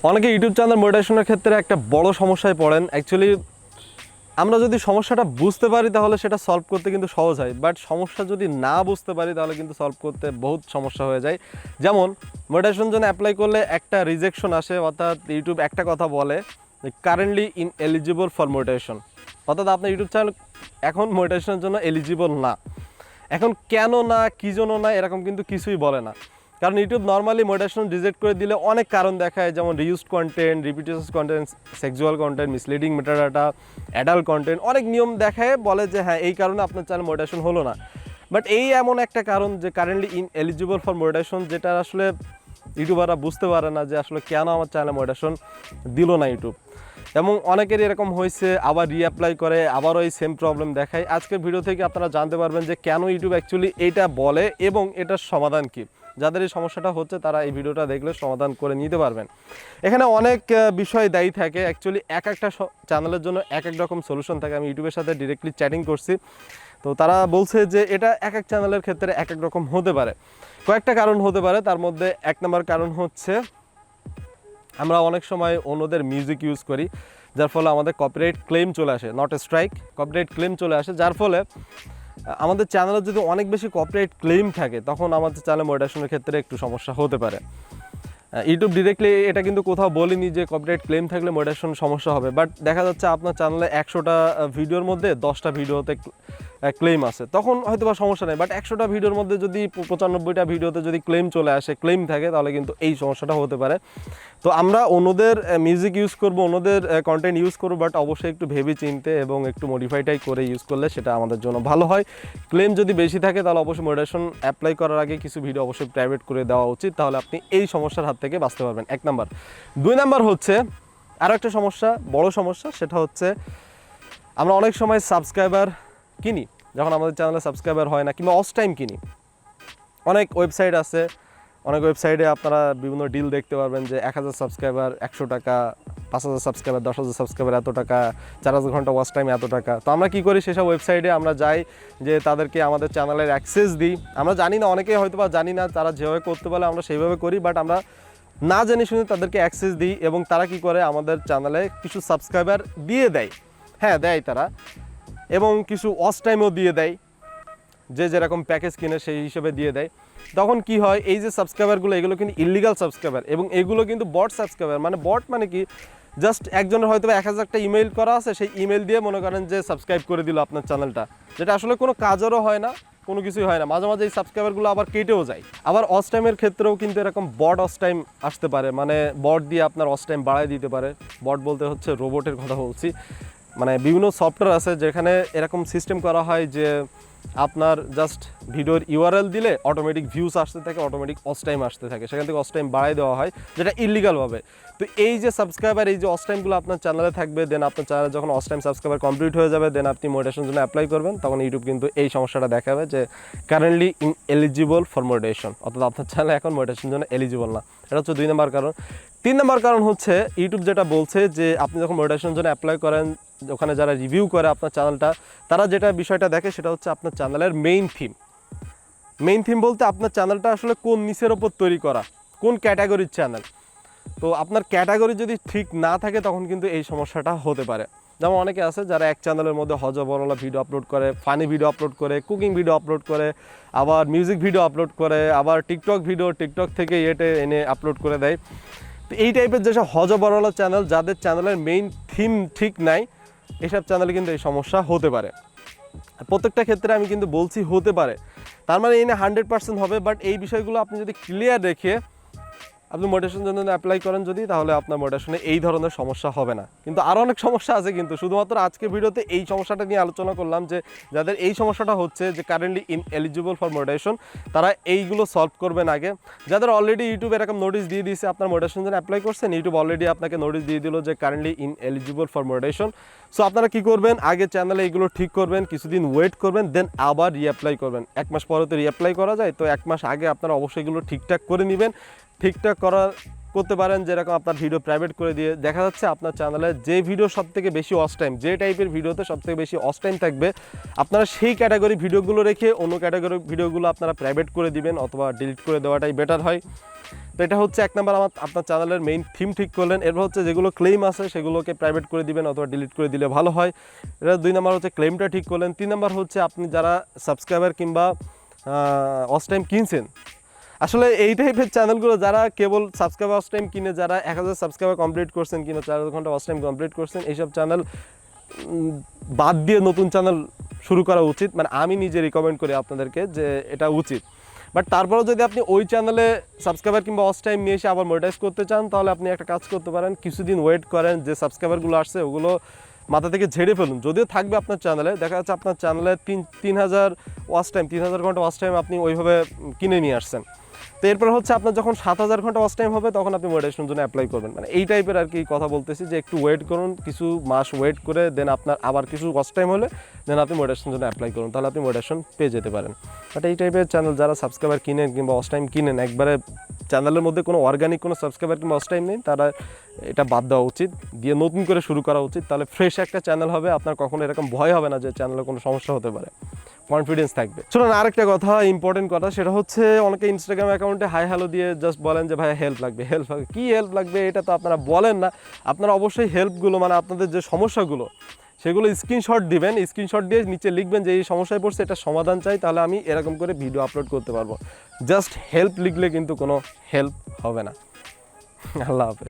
অনেকে YouTube channel মনিটাইজেশনের ক্ষেত্রে একটা বড় সমস্যায় পড়েন। অ্যাকচুয়ালি আমরা যদি সমস্যাটা বুঝতে পারি তাহলে সেটা সলভ করতে কিন্তু সহজ হয়, বাট সমস্যা যদি না বুঝতে পারি তাহলে কিন্তু সলভ করতে বহুত সমস্যা হয়ে যায়। যেমন মনিটাইজেশন জন্য অ্যাপ্লাই করলে একটা রিজেকশন আসে, অর্থাৎ ইউটিউব একটা কথা বলে কারেন্টলি ইনএলিজিবল ফর মনিটাইজেশন, অর্থাৎ আপনার ইউটিউব চ্যানেল এখন মনিটাইজেশনের জন্য এলিজিবল না। এখন কেন না, কী জন্য না, এরকম কিন্তু কিছুই বলে না। কারণ ইউটিউব নর্মালি মনিটাইজেশন রিজেক্ট করে দিলে অনেক কারণ দেখায়, যেমন reused content, repetitive content, sexual content, misleading metadata, adult content, অনেক নিয়ম দেখায়, বলে যে হ্যাঁ এই কারণে আপনার চ্যানেল মনিটাইজেশন হলো না। বাট এই এমন একটা কারণ যে কারেন্টলি ইনএলিজিবল ফর মনিটাইজেশন, যেটা আসলে ইউটিউবাররা বুঝতে পারে না যে আসলে কেন আমার চ্যানেলে মনিটাইজেশন দিল না ইউটিউব। এবং অনেকেরই এরকম হয়েছে, আবার রিঅ্যাপ্লাই করে, আবারও এই সেম প্রবলেম দেখায়। আজকের ভিডিও থেকে আপনারা জানতে পারবেন যে কেন ইউটিউব অ্যাকচুয়ালি এইটা বলে এবং এটার সমাধান কী। যাদের এই সমস্যাটা হচ্ছে তারা এই ভিডিওটা দেখলে সমাধান করে নিতে পারবেন। এখানে অনেক বিষয় দায়ী থাকে। অ্যাকচুয়ালি এক একটা চ্যানেলের জন্য এক এক রকম সলিউশন থাকে। আমি ইউটিউবের সাথে ডিরেক্টলি চ্যাটিং করছি, তো তারা বলছে যে এটা এক এক চ্যানেলের ক্ষেত্রে এক এক রকম হতে পারে। কয়েকটা কারণ হতে পারে, তার মধ্যে এক নম্বর কারণ হচ্ছে আমরা অনেক সময় অন্যদের মিউজিক ইউজ করি, যার ফলে আমাদের কপিরাইট ক্লেম চলে আসে, not a strike, copyright claim চলে আসে। যার ফলে আমাদের চ্যানেলে যদি অনেক বেশি কপিরাইট ক্লেম থাকে তখন আমাদের চ্যানেল মনিটাইজেশনের ক্ষেত্রে একটু সমস্যা হতে পারে। ইউটিউব ডিরেক্টলি এটা কিন্তু কোথাও বলেনি যে কপিরাইট ক্লেম থাকলে মনিটাইজেশন সমস্যা হবে, বাট দেখা যাচ্ছে আপনার চ্যানেলে 100টা ভিডিওর মধ্যে 10টা ভিডিওতে ক্লেম আছে, তখন হয়তো বা সমস্যা নেই। বাট 100টা ভিডিওর মধ্যে যদি 95টা ভিডিওতে যদি ক্লেম চলে আসে, ক্লেম থাকে, তাহলে কিন্তু এই সমস্যাটা হতে পারে। তো আমরা অন্যদের মিউজিক ইউজ করব, অন্যদের কন্টেন্ট ইউজ করবো, বাট অবশ্যই একটু ভেবে চিনতে এবং একটু মডিফাইটাই করে ইউজ করলে সেটা আমাদের জন্য ভালো হয়। ক্লেম যদি বেশি থাকে তাহলে অবশ্যই মনিটাইজেশন অ্যাপ্লাই করার আগে কিছু ভিডিও অবশ্যই প্রাইভেট করে দেওয়া উচিত, তাহলে আপনি এই সমস্যার হাত থেকে বাঁচতে পারবেন। 1 নাম্বার। 2 নাম্বার হচ্ছে আরও একটা সমস্যা, বড় সমস্যা, সেটা হচ্ছে আমরা অনেক সময় সাবস্ক্রাইবার কিনি যখন আমাদের চ্যানেলে সাবস্ক্রাইবার হয় না, কিংবা অস টাইম কিনি। অনেক ওয়েবসাইট আছে, অনেক ওয়েবসাইটে আপনারা বিভিন্ন ডিল দেখতে পারবেন যে 1000 সাবস্ক্রাইবার 100 টাকা, 5000 সাবস্ক্রাইবার 10,000 সাবস্ক্রাইবার এত টাকা, 4000 ঘন্টা ওয়াচ টাইম এত টাকা। তো আমরা কী করি, সেসব ওয়েবসাইটে আমরা যাই, যে তাদেরকে আমাদের চ্যানেলের অ্যাক্সেস দিই। আমরা জানি না, অনেকেই হয়তো বা জানি না, তারা যেভাবে করতে বলে আমরা সেইভাবে করি, বাট আমরা না জেনে শুনে তাদেরকে অ্যাক্সেস দিই এবং তারা কি করে আমাদের চ্যানেলে কিছু সাবস্ক্রাইবার দিয়ে দেয়, হ্যাঁ দেয় তারা, এবং কিছু ওয়াচ টাইমও দিয়ে দেয়, যে যেরকম প্যাকেজ কিনে সেই হিসেবে দিয়ে দেয়। তখন কি হয়, এই যে সাবস্ক্রাইবারগুলো, এগুলো কিন্তু ইললিগাল সাবস্ক্রাইবার, এবং এগুলো কিন্তু বট সাবস্ক্রাইবার। মানে বট মানে কি, জাস্ট একজনের হয়তো 1000টা ইমেইল করা আছে, সেই ইমেইল দিয়ে মনে করেন যে সাবস্ক্রাইব করে দিল আপনার চ্যানেলটা, যেটা আসলে কোনো কাজেরও হয় না, কোনো কিছুই হয় না। মাঝে মাঝে এই সাবস্ক্রাইবারগুলো আবার কেটেও যায়। আবার ওয়াচ টাইমের ক্ষেত্রেও কিন্তু এরকম বট ওয়াচ টাইম আসতে পারে, মানে বট দিয়ে আপনার ওয়াচ টাইম বাড়ায় দিতে পারে। বট বলতে হচ্ছে রোবটের কথা বলছি। মানে বিভিন্ন সফটওয়্যার আছে যেখানে এরকম সিস্টেম করা হয় যে আপনার জাস্ট ভিডিওর ইউআরএল দিলে অটোমেটিক ভিউস আসতে থাকে, অটোমেটিক ওয়াচ টাইম আসতে থাকে, সেখান থেকে ওয়াচ টাইম বাড়াই দেওয়া হয়, যেটা ইললিগালভাবে। তো এই যে সাবস্ক্রাইবার, এই যে ওয়াচ টাইমগুলো আপনার চ্যানেলে থাকবে, দেন আপনার চ্যানেলে যখন ওয়াচ টাইম সাবস্ক্রাইবার কমপ্লিট হয়ে যাবে, দেন আপনি মনিটাইজেশনের জন্য অ্যাপ্লাই করবেন, তখন ইউটিউব কিন্তু এই সমস্যাটা দেখাবে যে কারেন্টলি ইনএলিজিবল ফর মনিটাইজেশন, অর্থাৎ আপনার চ্যানেল এখন মনিটাইজেশনের জন্য এলিজিবল না। এটা হচ্ছে 2 নম্বর কারণ। 3 নম্বর কারণ হচ্ছে ইউটিউব যেটা বলছে যে আপনি যখন মনিটাইজেশনের জন্য অ্যাপ্লাই করেন, ওখানে যারা রিভিউ করে আপনার চ্যানেলটা, তারা যেটা বিষয়টা দেখে সেটা হচ্ছে আপনার চ্যানেলের মেইন থিম। মেইন থিম বলতে আপনার চ্যানেলটা আসলে কোন নিচের ওপর তৈরি করা, কোন ক্যাটাগরির চ্যানেল। তো আপনার ক্যাটাগরি যদি ঠিক না থাকে তখন কিন্তু এই সমস্যাটা হতে পারে। যেমন অনেকে আছে যারা এক চ্যানেলের মধ্যে হজবরলা ভিডিও আপলোড করে, ফানি ভিডিও আপলোড করে, কুকিং ভিডিও আপলোড করে, আবার মিউজিক ভিডিও আপলোড করে, আবার টিকটক ভিডিও টিকটক থেকে এনে আপলোড করে দেয়। তো এই টাইপের যেসব হজবরলা চ্যানেল, যাদের চ্যানেলের মেইন থিম ঠিক নাই, এসব চ্যানেলে কিন্তু এই সমস্যা হতে পারে। প্রত্যেকটা ক্ষেত্রে আমি কিন্তু বলছি হতে পারে, তার মানে এই না 100% হবে, বাট এই বিষয়গুলো আপনি যদি ক্লিয়ার রেখে আপনি মনিটাইজেশনের জন্য অ্যাপ্লাই করেন যদি, তাহলে আপনার মনিটাইজেশনে এই ধরনের সমস্যা হবে না। কিন্তু আরও অনেক সমস্যা আছে, কিন্তু শুধুমাত্র আজকের ভিডিওতে এই সমস্যাটা নিয়ে আলোচনা করলাম যে যাদের এই সমস্যাটা হচ্ছে যে কারেন্টলি ইনএলিজিবল ফর মনিটাইজেশন, তারা এইগুলো সলভ করবেন আগে। যাদের অলরেডি ইউটিউব এরকম নোটিশ দিয়ে দিয়েছে আপনার মনিটাইজেশনের জন্য অ্যাপ্লাই করছেন, ইউটিউব অলরেডি আপনাকে নোটিশ দিয়ে দিল যে currently ineligible for monetization. So আপনারা কী করবেন, আগে চ্যানেলে এইগুলো ঠিক করবেন, কিছুদিন ওয়েট করবেন, দেন আবার রিঅ্যাপ্লাই করবেন। 1 মাস পরে তো রিঅ্যাপ্লাই করা যায়, তো 1 মাস আগে আপনারা অবশ্যই এগুলো ঠিকঠাক করে নেবেন। ঠিকঠাক করার করতে পারেন, যেরকম আপনার ভিডিও প্রাইভেট করে দিয়ে দেখা যাচ্ছে আপনার চ্যানেলে যে ভিডিও সবথেকে বেশি ওয়াচ টাইম, যে টাইপের ভিডিওতে সবথেকে বেশি ওয়াচ টাইম থাকবে, আপনারা সেই ক্যাটাগরি ভিডিওগুলো রেখে অন্য ক্যাটাগরি ভিডিওগুলো আপনারা প্রাইভেট করে দিবেন অথবা ডিলিট করে দেওয়াটাই বেটার হয়। তো এটা হচ্ছে 1 নাম্বার আপনার চ্যানেলের মেইন থিম ঠিক করলেন। এরপর হচ্ছে যেগুলো ক্লেম আছে সেগুলোকে প্রাইভেট করে দিবেন অথবা ডিলিট করে দিলে ভালো হয়। এটা 2 নাম্বার হচ্ছে ক্লেমটা ঠিক করলেন। 3 নাম্বার হচ্ছে আপনি যারা সাবস্ক্রাইবার কিংবা ওয়াচ টাইম কিনছেন, আসলে এই টাইপের চ্যানেলগুলো যারা কেবল সাবস্ক্রাইবার ওয়াচ টাইম কিনে, যারা 1000 সাবস্ক্রাইবার কমপ্লিট করছেন কিংবা 4 ঘন্টা ওয়াচ টাইম কমপ্লিট করছেন, এইসব চ্যানেল বাদ দিয়ে নতুন চ্যানেল শুরু করা উচিত। মানে আমি নিজে রিকমেন্ড করি আপনাদেরকে যে এটা উচিত। বাট তারপরেও যদি আপনি ওই চ্যানেলে সাবস্ক্রাইবার কিংবা ওয়াচ টাইম নিয়ে এসে আবার মনিটাইজ করতে চান, তাহলে আপনি একটা কাজ করতে পারেন, কিছুদিন ওয়েট করেন, যে সাবস্ক্রাইবারগুলো আসছে ওগুলো মাথা থেকে ঝেড়ে ফেলুন। যদিও থাকবে আপনার চ্যানেলে, দেখা যাচ্ছে আপনার চ্যানেলে 3000 ওয়াচ টাইম, 3000 ঘন্টা ওয়াচ টাইম আপনি ওইভাবে কিনে নিয়ে আসছেন। তো এরপর হচ্ছে আপনার যখন 7000 ঘন্টা ওয়াচ টাইম হবে তখন আপনি মনিটাইজেশনের জন্য অ্যাপ্লাই করবেন। মানে এই টাইপের আর কি কথা বলতেছি, যে একটু ওয়েট করুন, কিছু মাস ওয়েট করে দেন আপনার আবার কিছু ওয়াচ টাইম হলে দেন আপনি মনিটাইজেশনের জন্য অ্যাপ্লাই করুন, তাহলে আপনি মনিটাইজেশন পেয়ে যেতে পারেন। বাট এই টাইপের চ্যানেল যারা সাবস্ক্রাইবার কিনেন কিংবা ওয়াচ টাইম কিনেন, একবারে চ্যানেলের মধ্যে কোনো অর্গানিক কোনো সাবস্ক্রাইবার কিংবা ওয়াচ টাইম নেই, তারা এটা বাদ দেওয়া উচিত, দিয়ে নতুন করে শুরু করা উচিত। তাহলে ফ্রেশ একটা চ্যানেল হবে, আপনার কখনো এরকম ভয় হবে না যে চ্যানেলে কোনো সমস্যা হতে পারে, কনফিডেন্স থাকবে। শুনুন, আরেকটা কথা, ইম্পর্টেন্ট কথা, সেটা হচ্ছে অনেকে ইনস্টাগ্রাম অ্যাকাউন্টে হাই হ্যালো দিয়ে জাস্ট বলেন যে ভাই হেল্প লাগবে, হেল্প লাগবে। কী হেল্প লাগবে এটা তো আপনারা বলেন না। আপনারা অবশ্যই হেল্পগুলো, মানে আপনাদের যে সমস্যাগুলো সেগুলো স্ক্রিনশট দিবেন, স্ক্রিনশট দিয়ে নিচে লিখবেন যে এই সমস্যায় পড়ছে, এটা সমাধান চাই, তাহলে আমি এরকম করে ভিডিও আপলোড করতে পারবো। জাস্ট হেল্প লিখলে কিন্তু কোনো হেল্প হবে না। আল্লাহ হাফেজ।